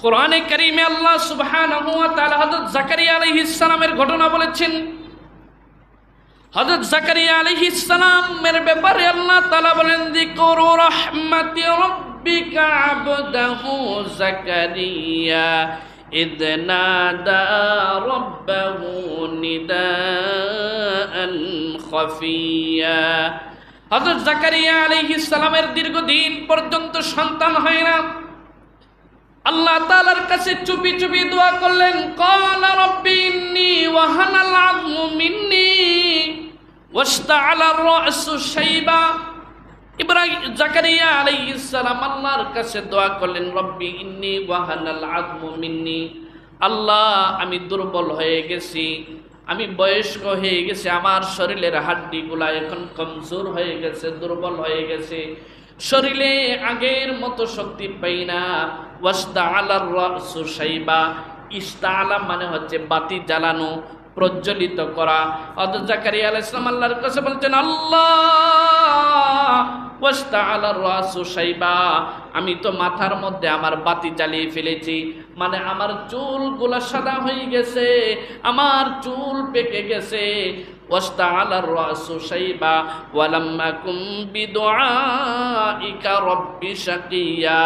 কোরআনে কারীমে আল্লাহ সুবহানাহু ওয়া তাআলা হযরত জাকারিয়া আলাইহিস সালামের ঘটনা বলেছেন। হযরত জাকারিয়া আলাইহিস সালামের ব্যাপারে আল্লাহ তাআলা বলেন, যিকরু রাহমাতি রাব্বিকা আবদাহু জাকারিয়া ইয নাদা রাব্বাহু নিদাআন খাফিয়া। হযরত জাকারিয়া আলাইহিস সালামের দীর্ঘদিন পর্যন্ত সন্তান হয় না। আল্লাহ তাআলার কাছে চুপি চুপি দোয়া করলেন। ক্বালা রাব্বি ইন্নী ওয়াহানাল আযমু মিন্নী ওয়াশতাআলা আর-রা'সু শাইবা। জাকারিয়া আলাইহিস সালাম আল্লাহর কাছে দোয়া করলেন, রব্বি ইন্নী ওয়াহানাল আযমু মিন্নী, আল্লাহ আমি দুর্বল হয়ে গেছি, আমি বয়স্ক হয়ে গেছি, আমার শরীরের হাড্ডিগুলা এখন কমজোর হয়ে গেছে, দুর্বল হয়ে গেছে, শরীরে আগের মতো শক্তি পাই না। ওয়াশতাআলা আর-রা'সু শাইবা, ইশতাআলা মানে হচ্ছে বাতি জ্বালানো, প্রজ্বলিত করা। হযরত জাকারিয়া আলাইহিস সালাম আল্লাহর কাছে বলছেন, আল্লাহ ওয়াশতাআলা আর-রা'সু শাইবা, আমি তো মাথার মধ্যে আমার বাতি জ্বালিয়ে ফেলেছি, মানে আমার চুলগুলো সাদা হয়ে গেছে, আমার চুল পেকে গেছে। ওয়াশতাআলা আর-রা'সু শাইবা ওয়া লাম আকুম বিদুআইকা রাব্বি শাকিয়া।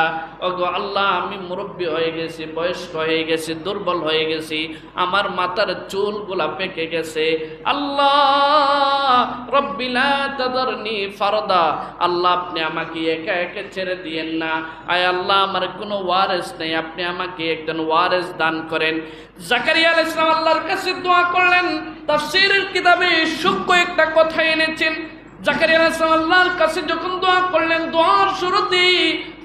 ওগো আল্লাহ, আমি মুরব্বি হয়ে গেছি, বয়স্ক হয়ে গেছি, দুর্বল হয়ে গেছি, আমার মাথার চুলগুলা পেকে গেছে। আল্লাহ রব্বি লা তাদারনি ফারদা, আল্লাহ আপনি আমাকে একা একা ছেড়ে দিয়েন না। আয় আল্লাহ, আমার কোনো ওয়ারিস নেই, আপনি আমাকে একজন ওয়ারিস দান করেন। জাকারিয়া আলাইহিস সালাম আল্লাহর কাছে দোয়া করলেন। তাফসীরের কিতাবে সূক্ষ্ম একটা কথা এনেছেন। জাকারিয়া আলাইহিস সালাম আল্লাহর কাছে যখন দোয়া করলেন, দোয়ার শুরুতেই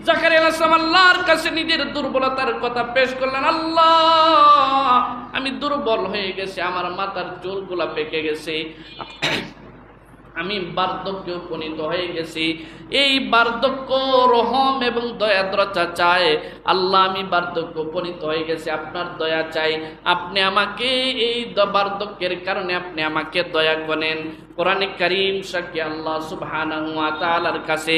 জাকারিয়া আলাইহিস সালাম আল্লাহর কাছে নিজের দুর্বলতার কথা পেশ করলেন। আল্লাহ আমি দুর্বল হয়ে গেছি, আমার মাথার চুলগুলা পেকে গেছে, আমি বার্ধক্যে উপনীত হয়ে গেছি। এই বার্ধক্য রহম এবং দয়াদ্রতা চায়। আল্লাহ আমি বার্ধক্য উপনীত হয়ে গেছি, আপনার দয়া চাই, আপনি আমাকে এই বার্ধক্যের কারণে আপনি আমাকে দয়া করেন। কোরআনে কারীম সাক্ষী আল্লাহ সুবহানাহু ওয়া তাআলার কাছে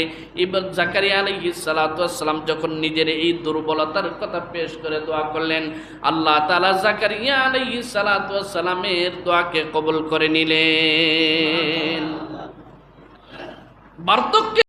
জাকারিয়া আলাইহিস সালাতু ওয়াস সালাম যখন নিজের এই দুর্বলতার কথা পেশ করে দোয়া করলেন, আল্লাহ তাআলা জাকারিয়া আলাইহিস সালাতু ওয়াস সালামের দোয়াকে কবুল করে নিলেন। বার্ধক্য